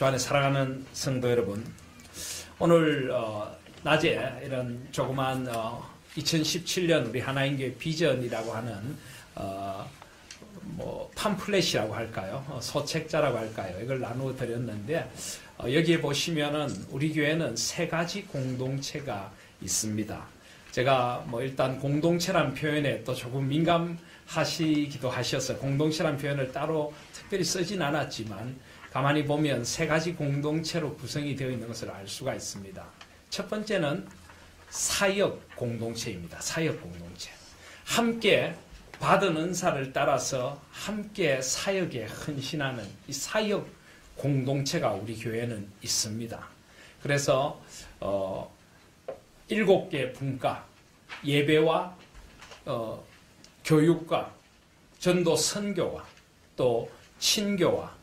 주 안에 사랑하는 성도 여러분, 오늘 낮에 이런 조그만 2017년 우리 하나님교회 비전이라고 하는 팜플렛이라고 할까요? 소책자라고 할까요? 이걸 나누어 드렸는데 여기에 보시면은 우리 교회는 세 가지 공동체가 있습니다. 제가 일단 공동체란 표현에 또 조금 민감하시기도 하셔서 공동체란 표현을 따로 특별히 쓰진 않았지만 가만히 보면 세 가지 공동체로 구성이 되어 있는 것을 알 수가 있습니다. 첫 번째는 사역 공동체입니다. 사역 공동체. 함께 받은 은사를 따라서 함께 사역에 헌신하는 이 사역 공동체가 우리 교회는 있습니다. 그래서 7개 분과 예배와 교육과 전도 선교와 또 친교와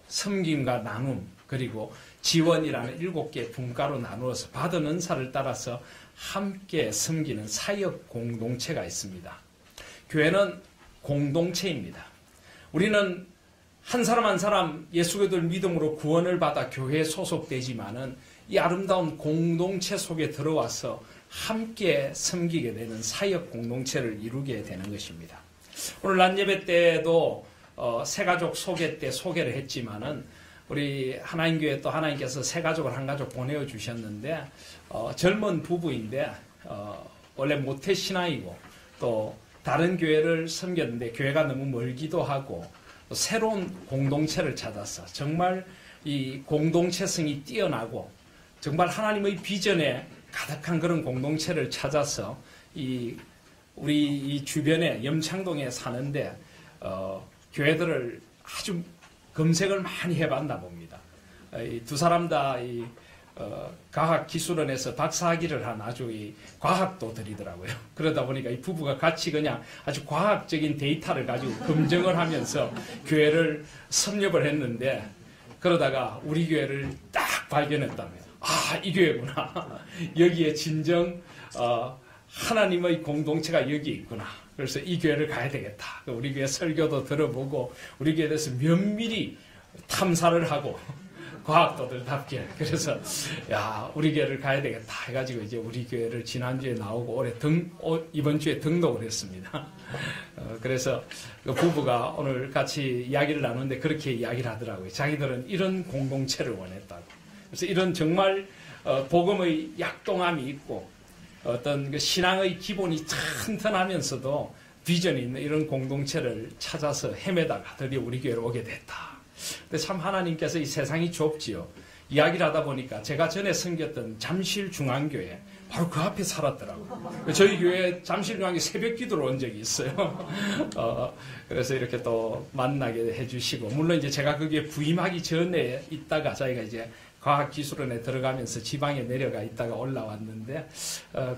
섬김과 나눔 그리고 지원이라는 7개 분과로 나누어서 받은 은사를 따라서 함께 섬기는 사역 공동체가 있습니다. 교회는 공동체입니다. 우리는 한 사람 한 사람 예수교도를 믿음으로 구원을 받아 교회에 소속되지만은 이 아름다운 공동체 속에 들어와서 함께 섬기게 되는 사역 공동체를 이루게 되는 것입니다. 오늘 낮 예배 때도 새가족 소개 때 소개를 했지만은 우리 하나님교회 또 하나님께서 새가족을 한 가족 보내주셨는데 젊은 부부인데 원래 모태신앙이고 또 다른 교회를 섬겼는데 교회가 너무 멀기도 하고 새로운 공동체를 찾아서 정말 이 공동체성이 뛰어나고 정말 하나님의 비전에 가득한 그런 공동체를 찾아서 우리 이 주변에 염창동에 사는데 교회들을 아주 검색을 많이 해봤나 봅니다. 이 두 사람 다 과학기술원에서 박사학위를 한 아주 과학도 들이더라고요. 그러다 보니까 이 부부가 같이 그냥 아주 과학적인 데이터를 가지고 검증을 하면서 교회를 섭렵을 했는데 그러다가 우리 교회를 딱 발견했답니다. 아, 이 교회구나. 여기에 진정 하나님의 공동체가 여기 있구나. 그래서 이 교회를 가야 되겠다. 우리 교회 설교도 들어보고 우리 교회에 대해서 면밀히 탐사를 하고 과학도들답게 그래서 우리 교회를 가야 되겠다 해가지고 이제 우리 교회를 지난주에 나오고 이번 주에 등록을 했습니다. 그래서 그 부부가 오늘 같이 이야기를 나누는데 그렇게 이야기를 하더라고요. 자기들은 이런 공동체를 원했다고. 그래서 이런 정말 복음의 약동함이 있고 어떤 그 신앙의 기본이 튼튼하면서도 비전이 있는 이런 공동체를 찾아서 헤매다가 드디어 우리 교회로 오게 됐다. 근데 참 하나님께서 이 세상이 좁지요. 이야기를 하다 보니까 제가 전에 섬겼던 잠실중앙교회 바로 그 앞에 살았더라고요. 저희 교회 잠실중앙교회 새벽 기도를 온 적이 있어요. 그래서 이렇게 또 만나게 해주시고 물론 이제 제가 거기에 부임하기 전에 있다가 저희가 이제 과학기술원에 들어가면서 지방에 내려가 있다가 올라왔는데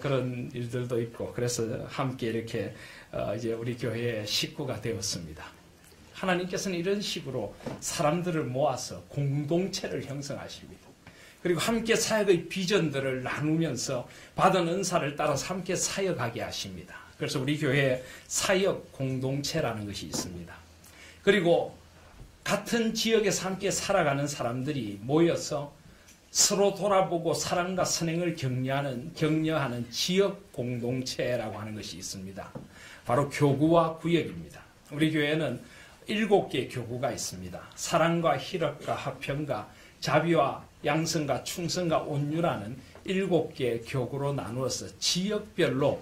그런 일들도 있고 그래서 함께 이렇게 이제 우리 교회의 식구가 되었습니다. 하나님께서는 이런 식으로 사람들을 모아서 공동체를 형성하십니다. 그리고 함께 사역의 비전들을 나누면서 받은 은사를 따라서 함께 사역하게 하십니다. 그래서 우리 교회에 사역 공동체라는 것이 있습니다. 그리고 같은 지역에서 함께 살아가는 사람들이 모여서 서로 돌아보고 사랑과 선행을 격려하는 지역 공동체라고 하는 것이 있습니다. 바로 교구와 구역입니다. 우리 교회는 7개 교구가 있습니다. 사랑과 희락과 화평과 자비와 양성과 충성과 온유라는 7개 교구로 나누어서 지역별로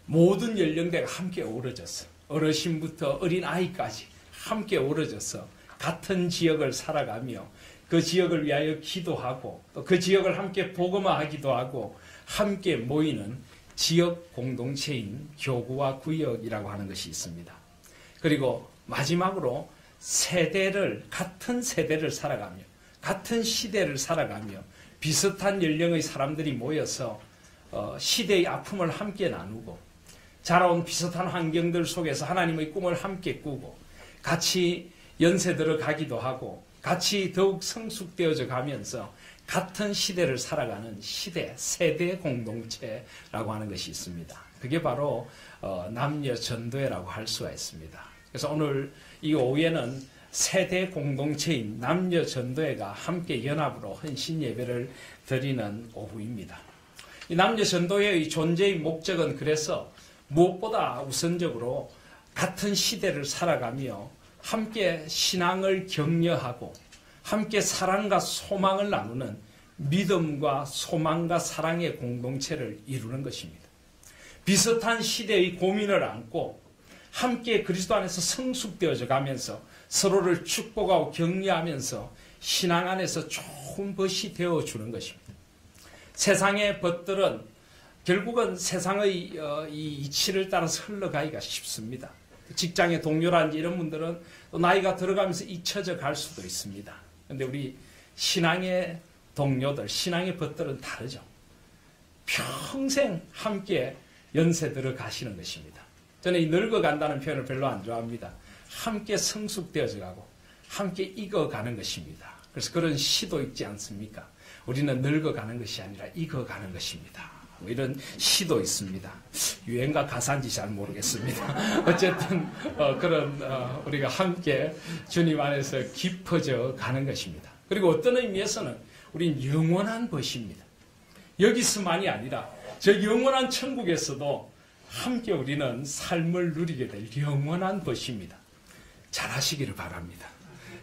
모든 연령대가 함께 어우러져서 어르신부터 어린아이까지 함께 어우러져서 같은 지역을 살아가며 그 지역을 위하여 기도하고 또 그 지역을 함께 복음화하기도 하고 함께 모이는 지역 공동체인 교구와 구역이라고 하는 것이 있습니다. 그리고 마지막으로 같은 세대를 살아가며 같은 시대를 살아가며 비슷한 연령의 사람들이 모여서 시대의 아픔을 함께 나누고 자라온 비슷한 환경들 속에서 하나님의 꿈을 함께 꾸고 같이 연세 들어가기도 하고 같이 더욱 성숙되어져 가면서 같은 시대를 살아가는 세대 공동체라고 하는 것이 있습니다. 그게 바로 남녀 전도회라고 할 수가 있습니다. 그래서 오늘 이 오후에는 세대 공동체인 남녀전도회가 함께 연합으로 헌신 예배를 드리는 오후입니다. 이 남녀전도회의 존재의 목적은 그래서 무엇보다 우선적으로 같은 시대를 살아가며 함께 신앙을 격려하고 함께 사랑과 소망을 나누는 믿음과 소망과 사랑의 공동체를 이루는 것입니다. 비슷한 시대의 고민을 안고 함께 그리스도 안에서 성숙되어져 가면서 서로를 축복하고 격려하면서 신앙 안에서 좋은 것이 되어주는 것입니다. 세상의 것들은 결국은 세상의 이 이치를 따라서 흘러가기가 쉽습니다. 직장의 동료라든지 이런 분들은 또 나이가 들어가면서 잊혀져 갈 수도 있습니다. 그런데 우리 신앙의 동료들, 신앙의 것들은 다르죠. 평생 함께 연세 들어 가시는 것입니다. 저는 이 늙어간다는 표현을 별로 안 좋아합니다. 함께 성숙되어져 가고 함께 익어가는 것입니다. 그래서 그런 시도 있지 않습니까? 우리는 늙어가는 것이 아니라 익어가는 것입니다. 뭐 이런 시도 있습니다. 유행가 가사인지 잘 모르겠습니다. 어쨌든 그런 우리가 함께 주님 안에서 깊어져 가는 것입니다. 그리고 어떤 의미에서는 우린 영원한 것입니다. 여기서만이 아니라 저 영원한 천국에서도 함께 우리는 삶을 누리게 될 영원한 것입니다. 잘하시기를 바랍니다.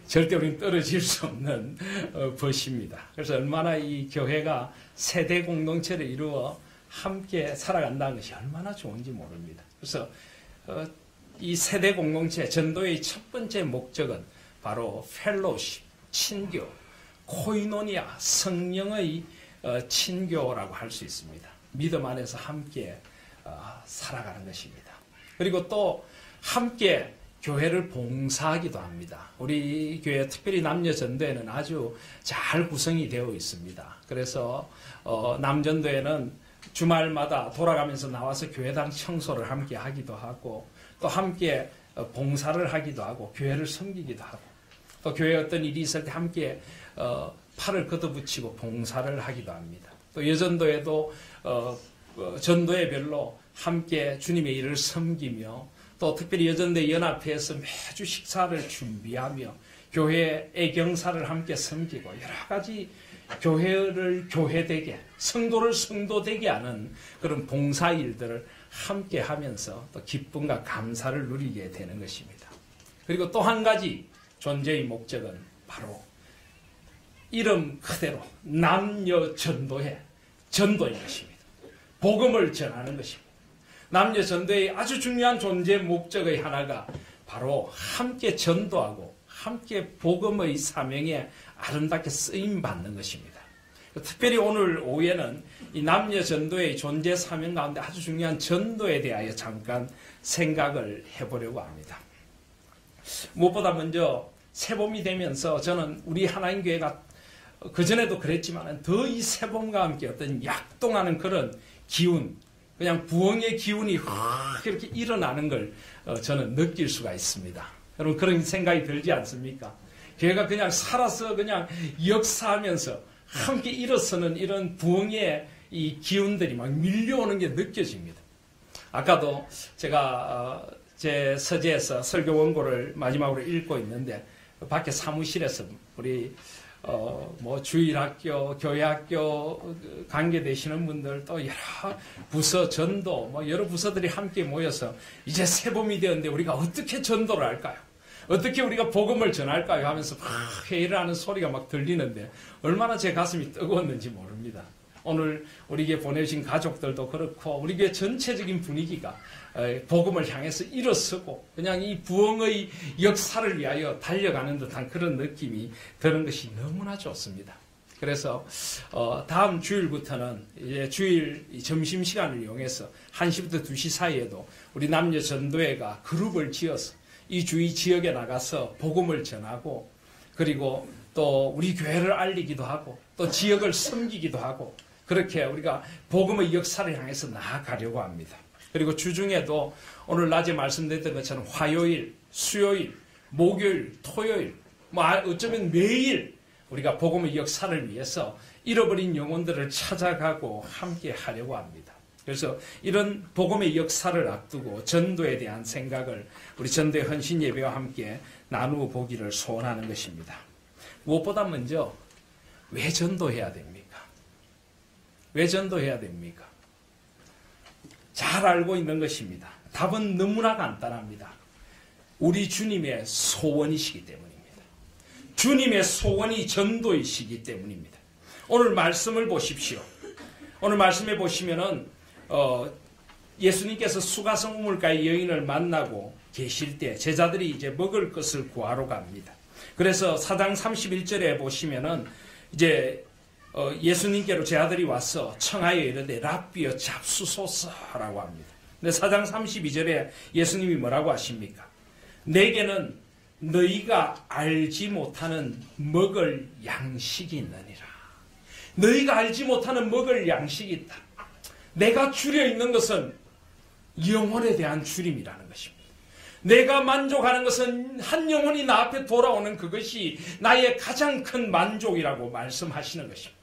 절대 우리는 떨어질 수 없는 것입니다. 그래서 얼마나 이 교회가 세대 공동체를 이루어 함께 살아간다는 것이 얼마나 좋은지 모릅니다. 그래서 이 세대 공동체 전도의 첫 번째 목적은 바로 펠로십, 친교, 코이노니아, 성령의 친교라고 할 수 있습니다. 믿음 안에서 함께 살아가는 것입니다. 그리고 또 함께 교회를 봉사하기도 합니다. 우리 교회 특별히 남녀전도회는 아주 잘 구성이 되어 있습니다. 그래서 남전도회는 주말마다 돌아가면서 나와서 교회당 청소를 함께 하기도 하고 또 함께 봉사를 하기도 하고 교회를 섬기기도 하고 또 교회에 어떤 일이 있을 때 함께 팔을 걷어붙이고 봉사를 하기도 합니다. 또 여전도에도 전도회별로 함께 주님의 일을 섬기며 또 특별히 여전대 연합회에서 매주 식사를 준비하며 교회 애경사를 함께 섬기고 여러 가지 교회를 교회되게 성도를 성도되게 하는 그런 봉사일들을 함께 하면서 또 기쁨과 감사를 누리게 되는 것입니다. 그리고 또 한 가지 존재의 목적은 바로 이름 그대로 남녀 전도회, 전도인 것입니다. 복음을 전하는 것입니다. 남녀 전도의 아주 중요한 존재 목적의 하나가 바로 함께 전도하고 함께 복음의 사명에 아름답게 쓰임 받는 것입니다. 특별히 오늘 오후에는 이 남녀 전도의 존재 사명 가운데 아주 중요한 전도에 대하여 잠깐 생각을 해보려고 합니다. 무엇보다 먼저 새봄이 되면서 저는 우리 하나님교회가 그전에도 그랬지만 더 이 새봄과 함께 어떤 약동하는 그런 기운, 그냥 부흥의 기운이 확 이렇게 일어나는 걸 저는 느낄 수가 있습니다. 여러분 그런 생각이 들지 않습니까? 교회가 그냥 살아서 그냥 역사하면서 함께 일어서는 이런 부흥의 이 기운들이 막 밀려오는 게 느껴집니다. 아까도 제가 제 서재에서 설교 원고를 마지막으로 읽고 있는데 밖에 사무실에서 우리 뭐 주일학교, 교회학교 관계되시는 분들 또 여러 부서 전도 뭐 여러 부서들이 함께 모여서 이제 새봄이 되었는데 우리가 어떻게 전도를 할까요? 어떻게 우리가 복음을 전할까요? 하면서 막 회의를 하는 소리가 막 들리는데 얼마나 제 가슴이 뜨거웠는지 모릅니다. 오늘 우리 교회 보내주신 가족들도 그렇고 우리 교회 전체적인 분위기가 복음을 향해서 일어서고 그냥 이 부흥의 역사를 위하여 달려가는 듯한 그런 느낌이 드는 것이 너무나 좋습니다. 그래서 다음 주일부터는 이제 주일 점심시간을 이용해서 1시부터 2시 사이에도 우리 남녀 전도회가 그룹을 지어서 이 주위 지역에 나가서 복음을 전하고 그리고 또 우리 교회를 알리기도 하고 또 지역을 섬기기도 하고 그렇게 우리가 복음의 역사를 향해서 나아가려고 합니다. 그리고 주중에도 오늘 낮에 말씀드렸던 것처럼 화요일, 수요일, 목요일, 토요일 뭐 어쩌면 매일 우리가 복음의 역사를 위해서 잃어버린 영혼들을 찾아가고 함께 하려고 합니다. 그래서 이런 복음의 역사를 앞두고 전도에 대한 생각을 우리 전도의 헌신 예배와 함께 나누어 보기를 소원하는 것입니다. 무엇보다 먼저 왜 전도해야 됩니까? 왜 전도해야 됩니까? 잘 알고 있는 것입니다. 답은 너무나 간단합니다. 우리 주님의 소원이시기 때문입니다. 주님의 소원이 전도이시기 때문입니다. 오늘 말씀을 보십시오. 오늘 말씀에 보시면은 예수님께서 수가성 우물가의 여인을 만나고 계실 때 제자들이 이제 먹을 것을 구하러 갑니다. 그래서 4장 31절에 보시면은 이제 예수님께로 제 아들이 와서 청하여 이르되 랍비여 잡수소서라고 합니다. 근데 4장 32절에 예수님이 뭐라고 하십니까? 내게는 너희가 알지 못하는 먹을 양식이 있느니라. 너희가 알지 못하는 먹을 양식이 있다. 내가 줄여 있는 것은 영혼에 대한 줄임이라는 것입니다. 내가 만족하는 것은 한 영혼이 나 앞에 돌아오는 그것이 나의 가장 큰 만족이라고 말씀하시는 것입니다.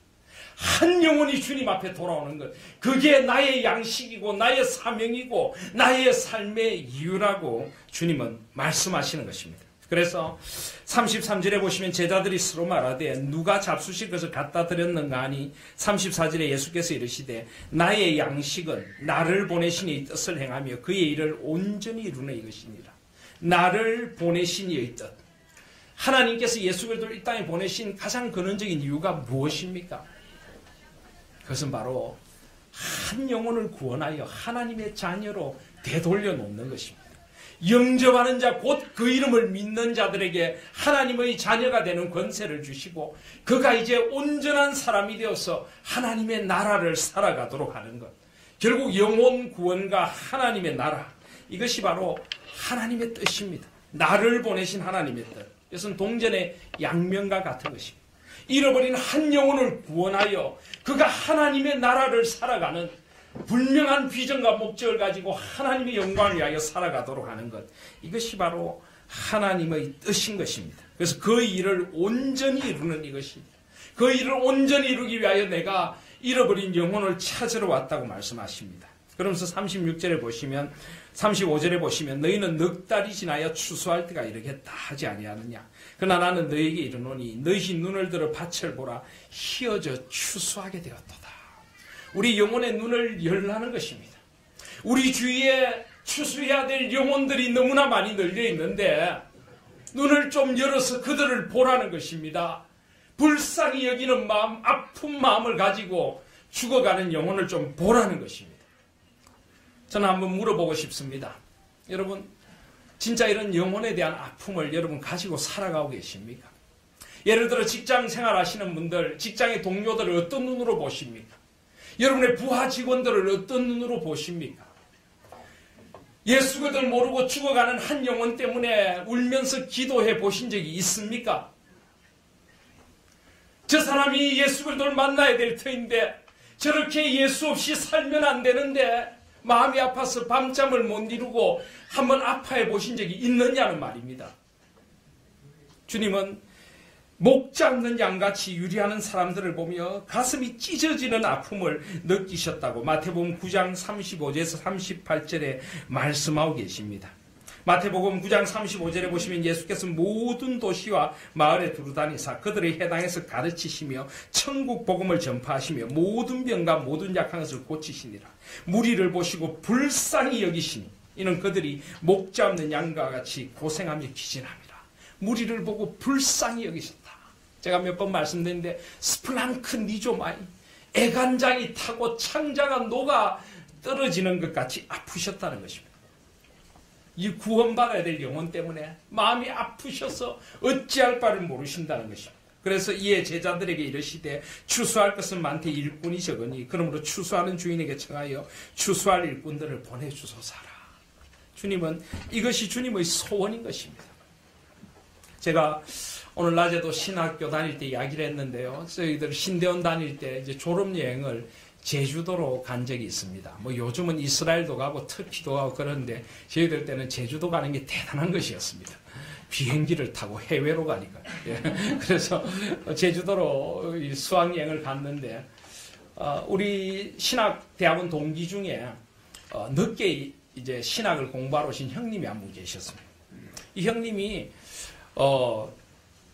한 영혼이 주님 앞에 돌아오는 것, 그게 나의 양식이고 나의 사명이고 나의 삶의 이유라고 주님은 말씀하시는 것입니다. 그래서 33절에 보시면 제자들이 서로 말하되 누가 잡수실 것을 갖다 드렸는가 하니 34절에 예수께서 이르시되 나의 양식은 나를 보내신 이의 뜻을 행하며 그의 일을 온전히 이루는 이것이니라. 나를 보내신 이의 뜻. 하나님께서 예수 그리스도를 이 땅에 보내신 가장 근원적인 이유가 무엇입니까? 그것은 바로 한 영혼을 구원하여 하나님의 자녀로 되돌려 놓는 것입니다. 영접하는 자 곧 그 이름을 믿는 자들에게 하나님의 자녀가 되는 권세를 주시고 그가 이제 온전한 사람이 되어서 하나님의 나라를 살아가도록 하는 것. 결국 영혼 구원과 하나님의 나라, 이것이 바로 하나님의 뜻입니다. 나를 보내신 하나님의 뜻. 이것은 동전의 양면과 같은 것입니다. 잃어버린 한 영혼을 구원하여 그가 하나님의 나라를 살아가는 분명한 비전과 목적을 가지고 하나님의 영광을 위하여 살아가도록 하는 것. 이것이 바로 하나님의 뜻인 것입니다. 그래서 그 일을 온전히 이루는 이것입니다. 그 일을 온전히 이루기 위하여 내가 잃어버린 영혼을 찾으러 왔다고 말씀하십니다. 그러면서 36절에 보시면 35절에 보시면 너희는 넉 달이 지나야 추수할 때가 이르겠다 하지 아니하느냐. 그러나 나는 너희에게 이르노니 너희 눈을 들어 밭을 보라 희어져 추수하게 되었도다. 우리 영혼의 눈을 열라는 것입니다. 우리 주위에 추수해야 될 영혼들이 너무나 많이 널려 있는데 눈을 좀 열어서 그들을 보라는 것입니다. 불쌍히 여기는 마음, 아픈 마음을 가지고 죽어가는 영혼을 좀 보라는 것입니다. 저는 한번 물어보고 싶습니다. 여러분, 진짜 이런 영혼에 대한 아픔을 여러분 가지고 살아가고 계십니까? 예를 들어 직장 생활하시는 분들, 직장의 동료들을 어떤 눈으로 보십니까? 여러분의 부하 직원들을 어떤 눈으로 보십니까? 예수 그들 모르고 죽어가는 한 영혼 때문에 울면서 기도해 보신 적이 있습니까? 저 사람이 예수 그들을 만나야 될 터인데 저렇게 예수 없이 살면 안 되는데 마음이 아파서 밤잠을 못 이루고 한번 아파해 보신 적이 있느냐는 말입니다. 주님은 목 잡는 양같이 유리하는 사람들을 보며 가슴이 찢어지는 아픔을 느끼셨다고 마태복음 9장 35절에서 38절에 말씀하고 계십니다. 마태복음 9장 35절에 보시면 예수께서 모든 도시와 마을에 두루다니사 그들의 해당해서 가르치시며 천국 복음을 전파하시며 모든 병과 모든 약한 것을 고치시니라. 무리를 보시고 불쌍히 여기시니 이는 그들이 목 잡는 양과 같이 고생하며 기진합니다. 무리를 보고 불쌍히 여기셨다. 제가 몇 번 말씀드렸는데 스플랑크 니조마이 애간장이 타고 창자가 녹아 떨어지는 것 같이 아프셨다는 것입니다. 이 구원받아야 될 영혼 때문에 마음이 아프셔서 어찌할 바를 모르신다는 것입니다. 그래서 이에 제자들에게 이르시되 추수할 것은 많되 일꾼이 적으니 그러므로 추수하는 주인에게 청하여 추수할 일꾼들을 보내주소서라. 주님은 이것이 주님의 소원인 것입니다. 제가 오늘 낮에도 신학교 다닐 때 이야기를 했는데요. 저희들 신대원 다닐 때 이제 졸업여행을 제주도로 간 적이 있습니다. 뭐 요즘은 이스라엘도 가고 터키도 가고 그런데 저희들 때는 제주도 가는 게 대단한 것이었습니다. 비행기를 타고 해외로 가니까. 예. 그래서 제주도로 수학여행을 갔는데 우리 신학대학원 동기 중에 늦게 이제 신학을 공부하러 오신 형님이 한 분 계셨습니다. 이 형님이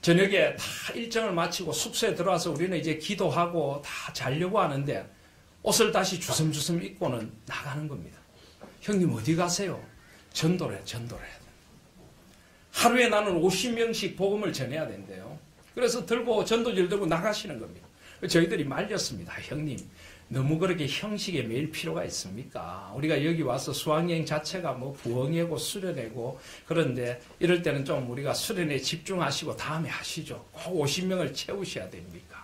저녁에 다 일정을 마치고 숙소에 들어와서 우리는 이제 기도하고 다 자려고 하는데 옷을 다시 주섬주섬 입고는 나가는 겁니다. 형님 어디 가세요? 전도를 해야 돼. 하루에 나는 50명씩 복음을 전해야 된대요. 그래서 전도지를 들고 나가시는 겁니다. 저희들이 말렸습니다. 형님 너무 그렇게 형식에 매일 필요가 있습니까? 우리가 여기 와서 수학여행 자체가 뭐 부흥회고 수련회고 그런데 이럴 때는 좀 우리가 수련회에 집중하시고 다음에 하시죠. 꼭 50명을 채우셔야 됩니까?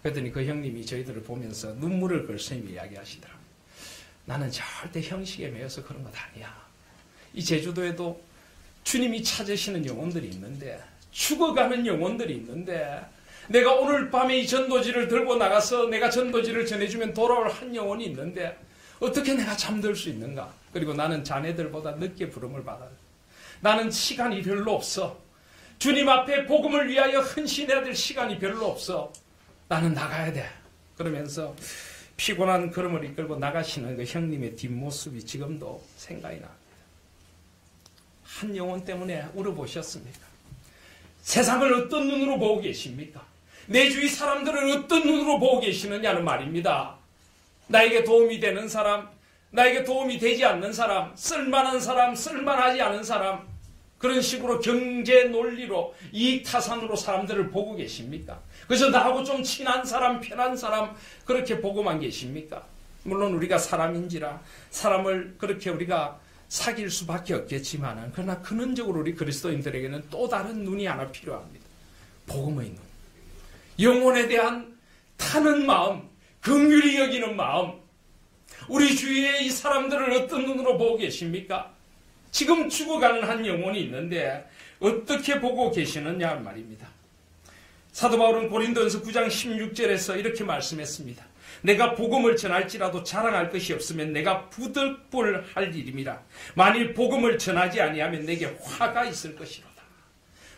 그랬더니 그 형님이 저희들을 보면서 눈물을 글썽이며 이야기하시더라고요. 나는 절대 형식에 매여서 그런 것 아니야. 이 제주도에도 주님이 찾으시는 영혼들이 있는데 죽어가는 영혼들이 있는데 내가 오늘 밤에 이 전도지를 들고 나가서 내가 전도지를 전해주면 돌아올 한 영혼이 있는데 어떻게 내가 잠들 수 있는가? 그리고 나는 자네들보다 늦게 부름을 받아요. 나는 시간이 별로 없어. 주님 앞에 복음을 위하여 헌신해야 될 시간이 별로 없어. 나는 나가야 돼. 그러면서 피곤한 걸음을 이끌고 나가시는 그 형님의 뒷모습이 지금도 생각이 납니다. 한 영혼 때문에 울어보셨습니까? 세상을 어떤 눈으로 보고 계십니까? 내 주위 사람들을 어떤 눈으로 보고 계시느냐는 말입니다. 나에게 도움이 되는 사람, 나에게 도움이 되지 않는 사람, 쓸만한 사람, 쓸만하지 않은 사람, 그런 식으로 경제 논리로 이익타산으로 사람들을 보고 계십니까? 그래서 나하고 좀 친한 사람, 편한 사람 그렇게 보고만 계십니까? 물론 우리가 사람인지라 사람을 그렇게 우리가 사귈 수밖에 없겠지만 그러나 근원적으로 우리 그리스도인들에게는 또 다른 눈이 하나 필요합니다. 복음의 눈. 영혼에 대한 타는 마음, 긍휼히 여기는 마음. 우리 주위에 이 사람들을 어떤 눈으로 보고 계십니까? 지금 죽어가는 한 영혼이 있는데 어떻게 보고 계시느냐 말입니다. 사도 바울은 고린도전서 9장 16절에서 이렇게 말씀했습니다. 내가 복음을 전할지라도 자랑할 것이 없으면 내가 부득불할 일임이라. 만일 복음을 전하지 아니하면 내게 화가 있을 것이로다.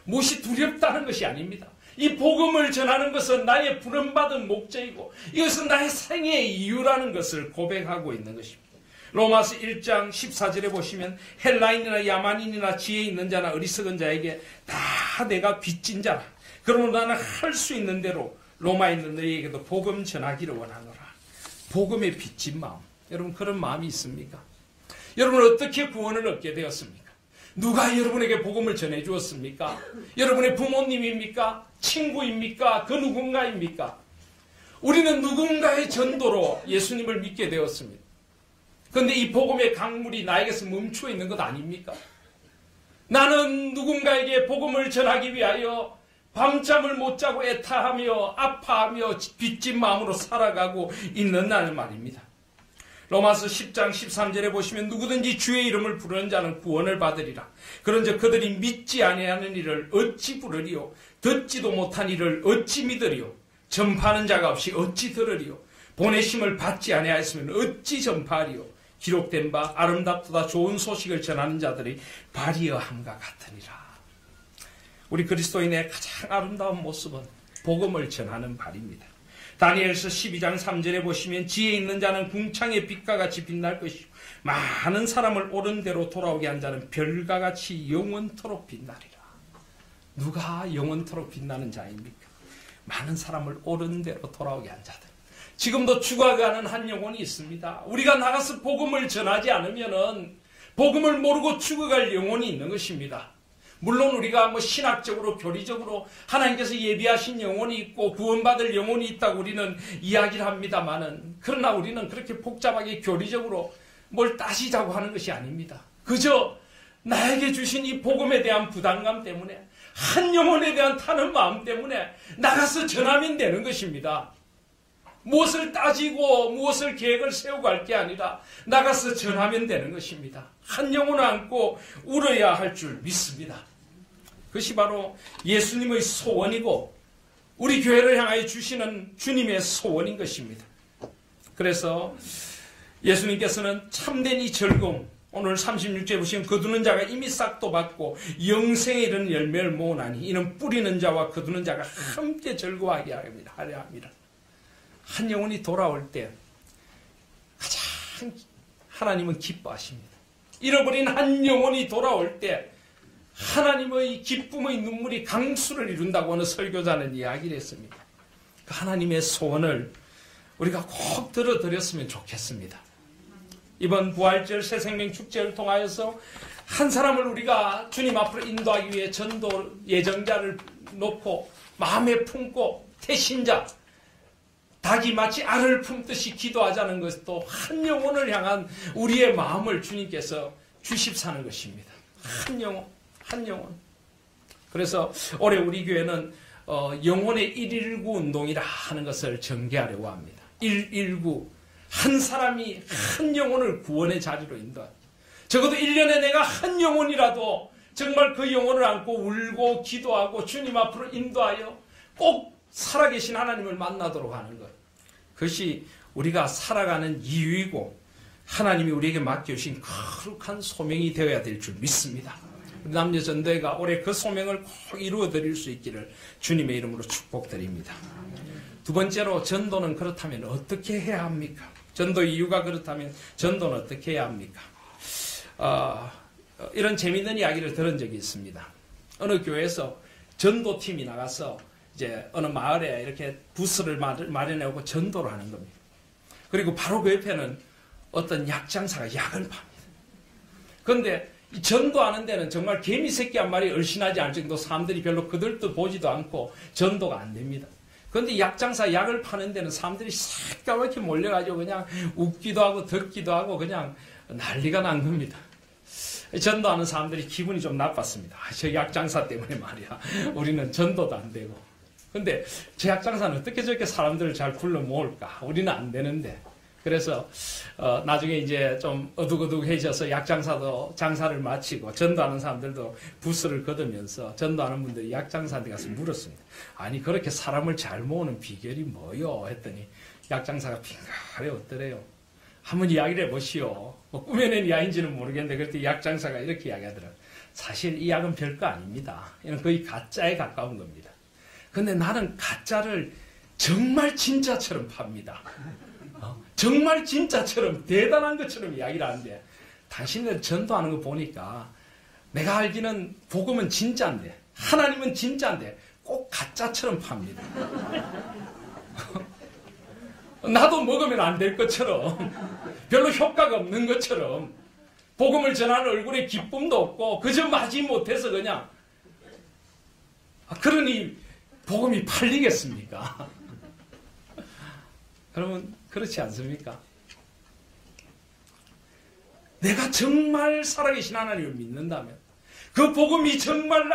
무엇이 두렵다는 것이 아닙니다. 이 복음을 전하는 것은 나의 부름받은 목적이고 이것은 나의 생애의 이유라는 것을 고백하고 있는 것입니다. 로마서 1장 14절에 보시면 헬라인이나 야만인이나 지혜 있는 자나 어리석은 자에게 다 내가 빚진 자라. 그러므로 나는 할 수 있는 대로 로마에 있는 너희에게도 복음 전하기를 원하노라. 복음의 빚진 마음. 여러분 그런 마음이 있습니까? 여러분 어떻게 구원을 얻게 되었습니까? 누가 여러분에게 복음을 전해 주었습니까? 여러분의 부모님입니까? 친구입니까? 그 누군가입니까? 우리는 누군가의 전도로 예수님을 믿게 되었습니다. 그런데 이 복음의 강물이 나에게서 멈추어 있는 것 아닙니까? 나는 누군가에게 복음을 전하기 위하여 밤잠을 못 자고 애타하며 아파하며 빚진 마음으로 살아가고 있는다는 말입니다. 로마서 10장 13절에 보시면 누구든지 주의 이름을 부르는 자는 구원을 받으리라. 그런즉 그들이 믿지 아니하는 이를 어찌 부르리요? 듣지도 못한 이를 어찌 믿으리요? 전파하는 자가 없이 어찌 들으리요? 보내심을 받지 아니하였으면 어찌 전파하리요? 기록된 바 아름답도다 좋은 소식을 전하는 자들이 발이어함과 같으니라. 우리 그리스도인의 가장 아름다운 모습은 복음을 전하는 발입니다. 다니엘서 12장 3절에 보시면 지혜 있는 자는 궁창의 빛과 같이 빛날 것이고 많은 사람을 옳은 대로 돌아오게 한 자는 별과 같이 영원토록 빛나리라. 누가 영원토록 빛나는 자입니까? 많은 사람을 옳은 대로 돌아오게 한 자들. 지금도 죽어가는 한 영혼이 있습니다. 우리가 나가서 복음을 전하지 않으면은 복음을 모르고 죽어갈 영혼이 있는 것입니다. 물론 우리가 신학적으로 교리적으로 하나님께서 예비하신 영혼이 있고 구원받을 영혼이 있다고 우리는 이야기를 합니다만은 그러나 우리는 그렇게 복잡하게 교리적으로 뭘 따지자고 하는 것이 아닙니다. 그저 나에게 주신 이 복음에 대한 부담감 때문에 한 영혼에 대한 타는 마음 때문에 나가서 전하면 되는 것입니다. 무엇을 따지고 무엇을 계획을 세우고 할 게 아니라 나가서 전하면 되는 것입니다. 한 영혼을 안고 울어야 할 줄 믿습니다. 그것이 바로 예수님의 소원이고 우리 교회를 향하여 주시는 주님의 소원인 것입니다. 그래서 예수님께서는 참된 이 즐거움, 오늘 36절에 보시면 거두는 자가 이미 싹도 받고 영생에 이르는 열매를 모으나니 이는 뿌리는 자와 거두는 자가 함께 즐거워하게 하려 합니다. 한 영혼이 돌아올 때 가장 하나님은 기뻐하십니다. 잃어버린 한 영혼이 돌아올 때 하나님의 기쁨의 눈물이 강수를 이룬다고 하는 설교자는 이야기를 했습니다. 그 하나님의 소원을 우리가 꼭 들어드렸으면 좋겠습니다. 이번 부활절 새생명 축제를 통하여서 한 사람을 우리가 주님 앞으로 인도하기 위해 전도 예정자를 놓고 마음에 품고 태신자, 닭이 마치 알을 품듯이 기도하자는 것도 한 영혼을 향한 우리의 마음을 주님께서 주십사는 것입니다. 한 영혼, 한 영혼. 그래서 올해 우리 교회는 영혼의 119 운동이라 하는 것을 전개하려고 합니다. 119. 한 사람이 한 영혼을 구원의 자리로 인도하다. 적어도 1년에 내가 한 영혼이라도 정말 그 영혼을 안고 울고 기도하고 주님 앞으로 인도하여 꼭 살아계신 하나님을 만나도록 하는 것. 그것이 우리가 살아가는 이유이고 하나님이 우리에게 맡겨주신 거룩한 소명이 되어야 될 줄 믿습니다. 남녀전도회가 올해 그 소명을 꼭 이루어드릴 수 있기를 주님의 이름으로 축복드립니다. 두 번째로 전도는 그렇다면 어떻게 해야 합니까? 전도 이유가 그렇다면 전도는 어떻게 해야 합니까? 이런 재미있는 이야기를 들은 적이 있습니다. 어느 교회에서 전도팀이 나가서 이제 어느 마을에 이렇게 부스를 마련해오고 전도를 하는 겁니다. 그리고 바로 그 옆에는 어떤 약장사가 약을 팝니다. 그런데 이 전도하는 데는 정말 개미 새끼 한 마리 얼씬하지 않을 정도 사람들이 별로 그들도 보지도 않고 전도가 안 됩니다. 그런데 약장사 약을 파는 데는 사람들이 새까맣게 몰려가지고 그냥 웃기도 하고 듣기도 하고 그냥 난리가 난 겁니다. 전도하는 사람들이 기분이 좀 나빴습니다. 저 약장사 때문에 말이야. 우리는 전도도 안 되고. 근데 저 약장사는 어떻게 저렇게 사람들을 잘 불러 모을까? 우리는 안 되는데. 그래서 나중에 이제 좀 어둑어둑해져서 약장사도 장사를 마치고 전도하는 사람들도 부스를 거두면서 전도하는 분들이 약장사한테 가서 물었습니다. 아니 그렇게 사람을 잘 모으는 비결이 뭐요? 했더니 약장사가 빙가하래 없더래요. 한번 이야기를 해보시오. 뭐 꾸며낸 이야기인지는 모르겠는데 그때 약장사가 이렇게 이야기하더라고요. 사실 이 약은 별거 아닙니다. 이건 거의 가짜에 가까운 겁니다. 근데 나는 가짜를 정말 진짜처럼 팝니다. 정말 진짜처럼 대단한 것처럼 이야기를 하는데 당신들 전도하는 거 보니까 내가 알기는 복음은 진짜인데 하나님은 진짜인데 꼭 가짜처럼 팝니다. 나도 먹으면 안 될 것처럼 별로 효과가 없는 것처럼 복음을 전하는 얼굴에 기쁨도 없고 그저 맞이 못해서 그냥 그러니 복음이 팔리겠습니까? 여러분 그렇지 않습니까? 내가 정말 살아계신 하나님을 믿는다면 그 복음이 정말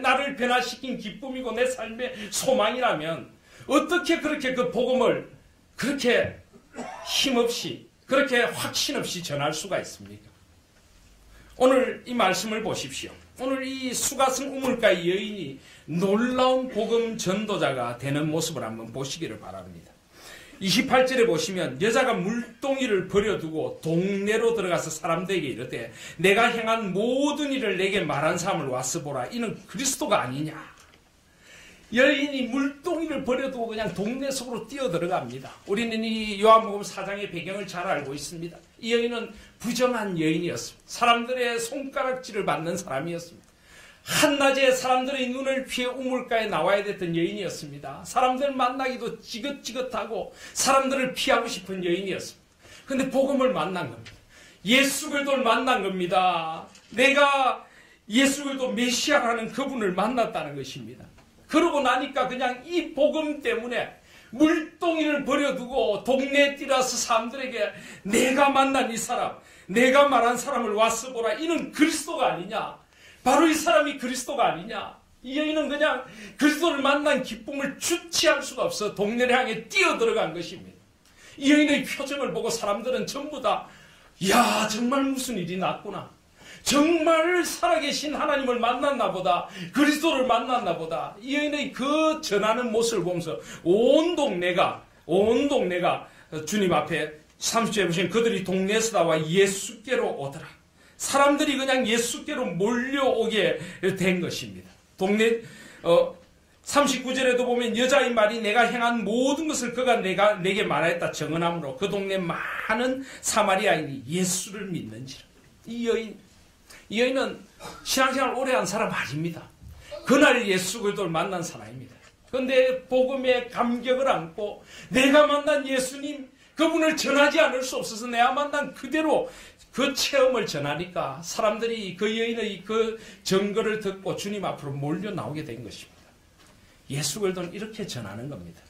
나를 변화시킨 기쁨이고 내 삶의 소망이라면 어떻게 그렇게 그 복음을 그렇게 힘없이 그렇게 확신 없이 전할 수가 있습니까? 오늘 이 말씀을 보십시오. 오늘 이 수가성 우물가의 여인이 놀라운 복음 전도자가 되는 모습을 한번 보시기를 바랍니다. 28절에 보시면 여자가 물동이를 버려두고 동네로 들어가서 사람들에게 이르되 내가 행한 모든 일을 내게 말한 사람을 와서 보라. 이는 그리스도가 아니냐. 여인이 물동이를 버려두고 그냥 동네 속으로 뛰어들어갑니다. 우리는 이 요한복음 4장의 배경을 잘 알고 있습니다. 이 여인은 부정한 여인이었습니다. 사람들의 손가락질을 받는 사람이었습니다. 한낮에 사람들의 눈을 피해 우물가에 나와야 됐던 여인이었습니다. 사람들 만나기도 지긋지긋하고 사람들을 피하고 싶은 여인이었습니다. 그런데 복음을 만난 겁니다. 예수 그리스도를 만난 겁니다. 내가 예수 그리스도 메시아라는 그분을 만났다는 것입니다. 그러고 나니까 그냥 이 복음 때문에 물동이를 버려두고 동네에 뛰어서 사람들에게 내가 만난 이 사람, 내가 말한 사람을 와서 보라. 이는 그리스도가 아니냐. 바로 이 사람이 그리스도가 아니냐. 이 여인은 그냥 그리스도를 만난 기쁨을 주체할 수가 없어 동네를 향해 뛰어들어간 것입니다. 이 여인의 표정을 보고 사람들은 전부 다 이야 정말 무슨 일이 났구나. 정말 살아계신 하나님을 만났나 보다. 그리스도를 만났나 보다. 이 여인의 그 전하는 모습을 보면서 온 동네가 주님 앞에 30절에 보시면 그들이 동네에서 나와 예수께로 오더라. 사람들이 그냥 예수께로 몰려오게 된 것입니다. 동네 39절에도 보면 여자의 말이 내가 행한 모든 것을 그가 내게 말하였다 정언하므로 그 동네 많은 사마리아인이 예수를 믿는지라. 이 여인은 신앙생활 오래 한 사람 아닙니다. 그날 예수 그리스도를 만난 사람입니다. 그런데 복음의 감격을 안고 내가 만난 예수님 그분을 전하지 않을 수 없어서 내가 만난 그대로 그 체험을 전하니까 사람들이 그 여인의 그 증거를 듣고 주님 앞으로 몰려 나오게 된 것입니다. 예수 그리스도는 이렇게 전하는 겁니다.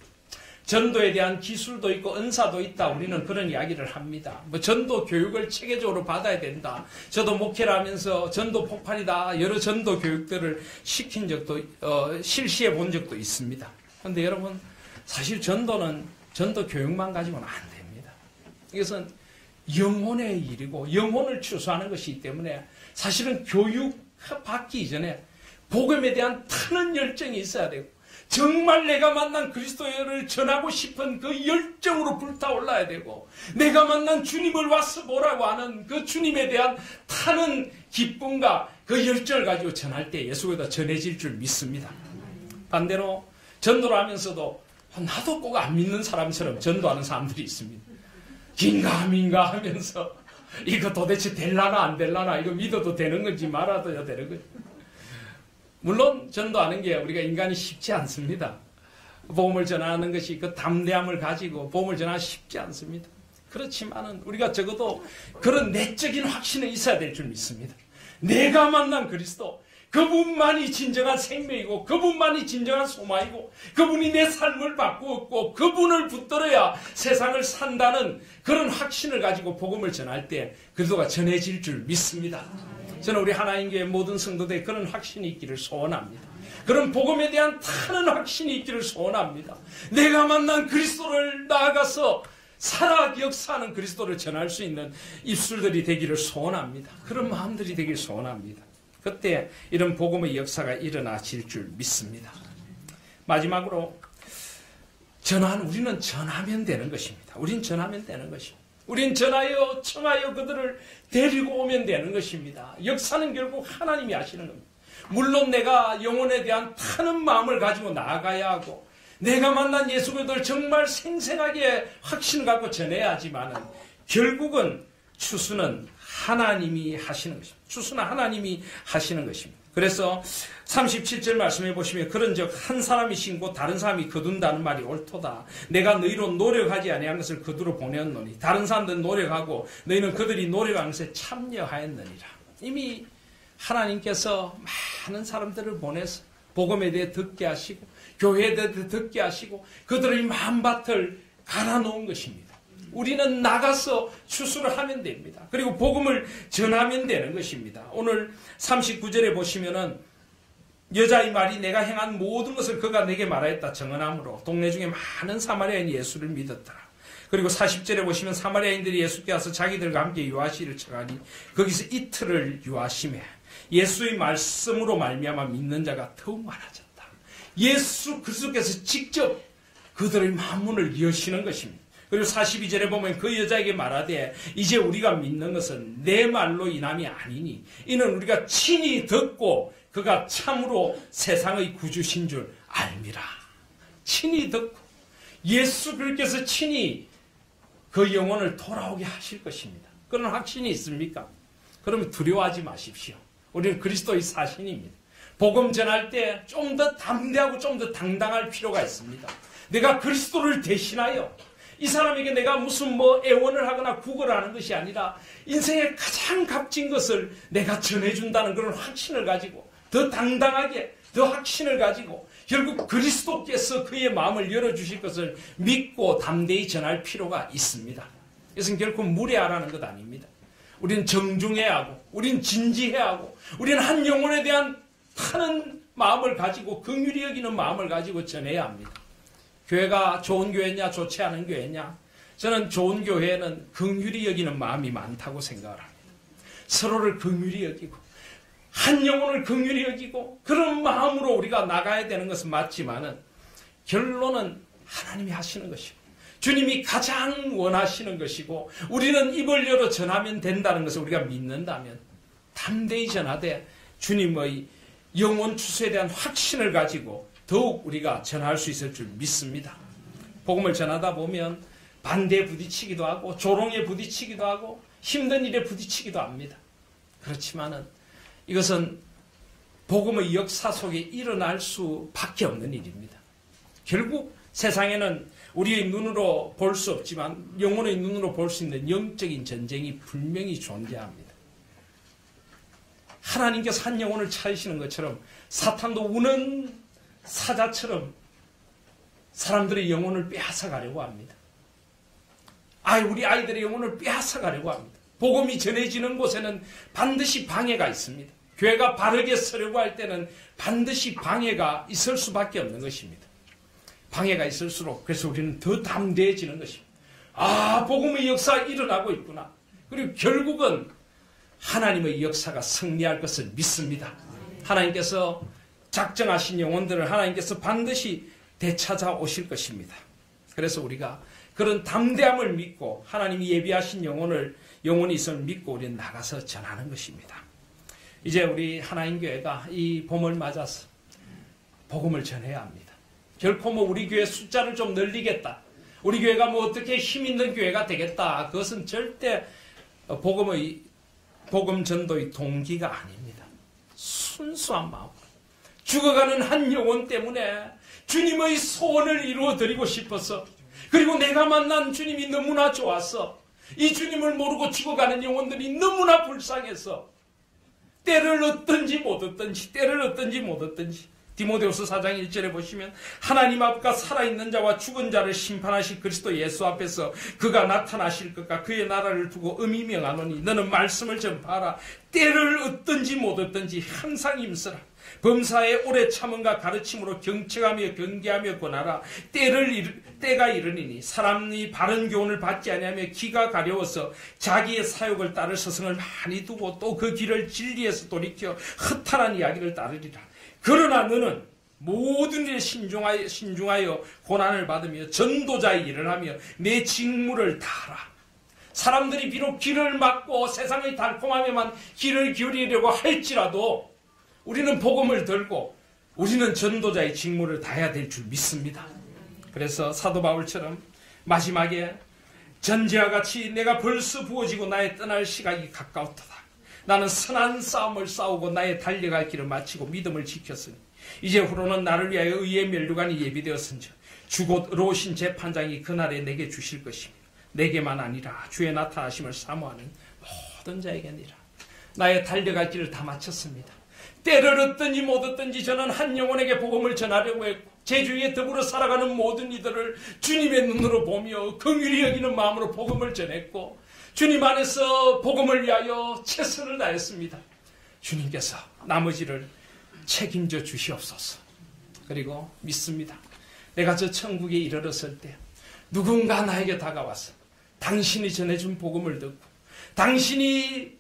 전도에 대한 기술도 있고 은사도 있다. 우리는 그런 이야기를 합니다. 전도 교육을 체계적으로 받아야 된다. 저도 목회를 하면서 전도 폭발이다. 여러 전도 교육들을 시킨 적도 실시해 본 적도 있습니다. 그런데 여러분 사실 전도는 전도 교육만 가지고는 안 됩니다. 이것은 영혼의 일이고 영혼을 추수하는 것이기 때문에 사실은 교육 받기 이전에 복음에 대한 타는 열정이 있어야 되고 정말 내가 만난 그리스도를 전하고 싶은 그 열정으로 불타올라야 되고 내가 만난 주님을 와서 보라고 하는 그 주님에 대한 타는 기쁨과 그 열정을 가지고 전할 때 예수보다 전해질 줄 믿습니다. 반대로 전도를 하면서도 나도 꼭 안 믿는 사람처럼 전도하는 사람들이 있습니다. 긴가민가 하면서 이거 도대체 될라나 안 될라나 이거 믿어도 되는 건지 말아도 되는 건지. 물론 전도하는 게 우리가 인간이 쉽지 않습니다. 복음을 전하는 것이 그 담대함을 가지고 복음을 전하기 쉽지 않습니다. 그렇지만은 우리가 적어도 그런 내적인 확신은 있어야 될 줄 믿습니다. 내가 만난 그리스도 그분만이 진정한 생명이고 그분만이 진정한 소망이고 그분이 내 삶을 바꾸었고 그분을 붙들어야 세상을 산다는 그런 확신을 가지고 복음을 전할 때 그리스도가 전해질 줄 믿습니다. 저는 우리 하나님교회 모든 성도들의 그런 확신이 있기를 소원합니다. 그런 복음에 대한 타는 확신이 있기를 소원합니다. 내가 만난 그리스도를 나아가서 살아 역사하는 그리스도를 전할 수 있는 입술들이 되기를 소원합니다. 그런 마음들이 되기를 소원합니다. 그때 이런 복음의 역사가 일어나질 줄 믿습니다. 마지막으로 우리는 전하면 되는 것입니다. 우린 전하면 되는 것입니다. 우린 전하여 청하여 그들을 데리고 오면 되는 것입니다. 역사는 결국 하나님이 하시는 겁니다. 물론 내가 영혼에 대한 타는 마음을 가지고 나아가야 하고 내가 만난 예수 그리스도를 정말 생생하게 확신을 갖고 전해야 하지만 결국은 추수는 하나님이 하시는 것입니다. 추수는 하나님이 하시는 것입니다. 그래서 37절 말씀해 보시면 그런즉 한 사람이 심고 다른 사람이 거둔다는 말이 옳도다. 내가 너희로 노력하지 아니한 것을 그들로 보내었노니 다른 사람들은 노력하고 너희는 그들이 노력하는 것에 참여하였느니라. 이미 하나님께서 많은 사람들을 보내서 복음에 대해 듣게 하시고 교회에 대해 듣게 하시고 그들의 마음밭을 갈아놓은 것입니다. 우리는 나가서 추수를 하면 됩니다. 그리고 복음을 전하면 되는 것입니다. 오늘 39절에 보시면은 여자의 말이 내가 행한 모든 것을 그가 내게 말하였다 정언하므로 동네 중에 많은 사마리아인이 예수를 믿었더라. 그리고 40절에 보시면 사마리아인들이 예수께 와서 자기들과 함께 유아시를 쳐가니 거기서 이틀을 유아심해 예수의 말씀으로 말미암아 믿는 자가 더욱 많아졌다. 예수 그리스도께서 직접 그들의 마음문을 여시는 것입니다. 그리고 42절에 보면 그 여자에게 말하되 이제 우리가 믿는 것은 내 말로 인함이 아니니 이는 우리가 친히 듣고 그가 참으로 세상의 구주신 줄 알미라. 친히 듣고 예수 그리스도께서 친히 그 영혼을 돌아오게 하실 것입니다. 그런 확신이 있습니까? 그러면 두려워하지 마십시오. 우리는 그리스도의 사신입니다. 복음 전할 때 좀 더 담대하고 좀 더 당당할 필요가 있습니다. 내가 그리스도를 대신하여 이 사람에게 내가 무슨 애원을 하거나 구걸을 하는 것이 아니라 인생의 가장 값진 것을 내가 전해준다는 그런 확신을 가지고 더 당당하게 더 확신을 가지고 결국 그리스도께서 그의 마음을 열어주실 것을 믿고 담대히 전할 필요가 있습니다. 이것은 결코 무례하라는 것 아닙니다. 우리는 정중해야 하고 우리는 진지해야 하고 우리는 한 영혼에 대한 타는 마음을 가지고 긍휼히 여기는 마음을 가지고 전해야 합니다. 교회가 좋은 교회냐 좋지 않은 교회냐, 저는 좋은 교회에는 긍휼히 여기는 마음이 많다고 생각을 합니다. 서로를 긍휼히 여기고 한 영혼을 긍휼히 여기고 그런 마음으로 우리가 나가야 되는 것은 맞지만은 결론은 하나님이 하시는 것이고 주님이 가장 원하시는 것이고 우리는 입을 열어 전하면 된다는 것을 우리가 믿는다면 담대히 전하되 주님의 영혼 추수에 대한 확신을 가지고 더욱 우리가 전할 수 있을 줄 믿습니다. 복음을 전하다 보면 반대에 부딪히기도 하고 조롱에 부딪히기도 하고 힘든 일에 부딪히기도 합니다. 그렇지만은 이것은 복음의 역사 속에 일어날 수밖에 없는 일입니다. 결국 세상에는 우리의 눈으로 볼 수 없지만 영혼의 눈으로 볼 수 있는 영적인 전쟁이 분명히 존재합니다. 하나님께서 한 영혼을 찾으시는 것처럼 사탄도 우는 사자처럼 사람들의 영혼을 빼앗아가려고 합니다. 우리 아이들의 영혼을 빼앗아가려고 합니다. 복음이 전해지는 곳에는 반드시 방해가 있습니다. 교회가 바르게 서려고 할 때는 반드시 방해가 있을 수밖에 없는 것입니다. 방해가 있을수록 그래서 우리는 더 담대해지는 것입니다. 복음의 역사가 일어나고 있구나. 그리고 결국은 하나님의 역사가 승리할 것을 믿습니다. 하나님께서 작정하신 영혼들을 하나님께서 반드시 되찾아 오실 것입니다. 그래서 우리가 그런 담대함을 믿고 하나님이 예비하신 영혼이 있음을 믿고 우리는 나가서 전하는 것입니다. 이제 우리 하나님교회가 이 봄을 맞아서 복음을 전해야 합니다. 결코 우리 교회 숫자를 좀 늘리겠다. 우리 교회가 어떻게 힘 있는 교회가 되겠다. 그것은 절대 복음 전도의 동기가 아닙니다. 순수한 마음. 죽어가는 한 영혼 때문에 주님의 소원을 이루어드리고 싶어서 그리고 내가 만난 주님이 너무나 좋아서 이 주님을 모르고 죽어가는 영혼들이 너무나 불쌍해서 때를 얻든지 못 얻든지 디모데후서 4장 1절에 보시면 하나님 앞과 살아있는 자와 죽은 자를 심판하실 그리스도 예수 앞에서 그가 나타나실 것과 그의 나라를 두고 음이 명하노니 너는 말씀을 전파하라. 때를 얻든지 못 얻든지 항상 힘쓰라. 범사에 오래 참음과 가르침으로 경책하며 경계하며 권하라. 때가 이르니니 사람이 바른 교훈을 받지 아니하며 귀가 가려워서 자기의 사욕을 따를 서성을 많이 두고 또 그 길을 진리에서 돌이켜 허탄한 이야기를 따르리라. 그러나 너는 모든 일에 신중하여 고난을 받으며 전도자의 일을 하며 내 직무를 다하라. 사람들이 비록 귀를 막고 세상의 달콤함에만 귀를 기울이려고 할지라도 우리는 복음을 들고 우리는 전도자의 직무를 다해야 될 줄 믿습니다. 그래서 사도 바울처럼 마지막에 전제와 같이 내가 벌써 부어지고 나의 떠날 시각이 가까웠도다. 나는 선한 싸움을 싸우고 나의 달려갈 길을 마치고 믿음을 지켰으니 이제 후로는 나를 위하여 의의 면류관이 예비되었은즉 주곧 의로우신 재판장이 그날에 내게 주실 것이며 내게만 아니라 주의 나타나심을 사모하는 모든 자에게니라. 나의 달려갈 길을 다 마쳤습니다. 때를 얻든지 못 얻든지 저는 한 영혼에게 복음을 전하려고 했고 제 주위에 더불어 살아가는 모든 이들을 주님의 눈으로 보며 긍휼히 여기는 마음으로 복음을 전했고 주님 안에서 복음을 위하여 최선을 다했습니다. 주님께서 나머지를 책임져 주시옵소서. 그리고 믿습니다. 내가 저 천국에 이르렀을 때 누군가 나에게 다가와서 당신이 전해준 복음을 듣고 당신이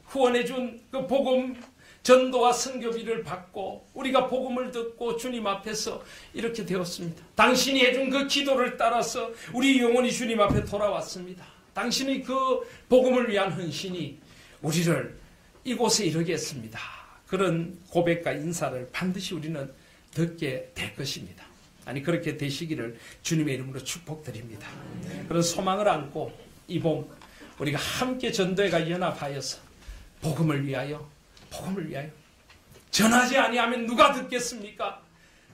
후원해준 그 복음 전도와 선교비를 받고 우리가 복음을 듣고 주님 앞에서 이렇게 되었습니다. 당신이 해준 그 기도를 따라서 우리 영혼이 주님 앞에 돌아왔습니다. 당신의 그 복음을 위한 헌신이 우리를 이곳에 이르게 했습니다. 그런 고백과 인사를 반드시 우리는 듣게 될 것입니다. 그렇게 되시기를 주님의 이름으로 축복드립니다. 그런 소망을 안고 이 봄 우리가 함께 전도회가 연합하여서 복음을 위하여 전하지 아니하면 누가 듣겠습니까?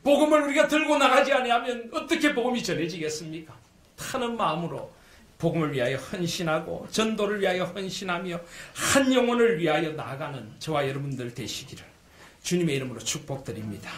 복음을 우리가 들고 나가지 아니하면 어떻게 복음이 전해지겠습니까? 타는 마음으로 복음을 위하여 헌신하고 전도를 위하여 헌신하며 한 영혼을 위하여 나아가는 저와 여러분들 되시기를 주님의 이름으로 축복드립니다.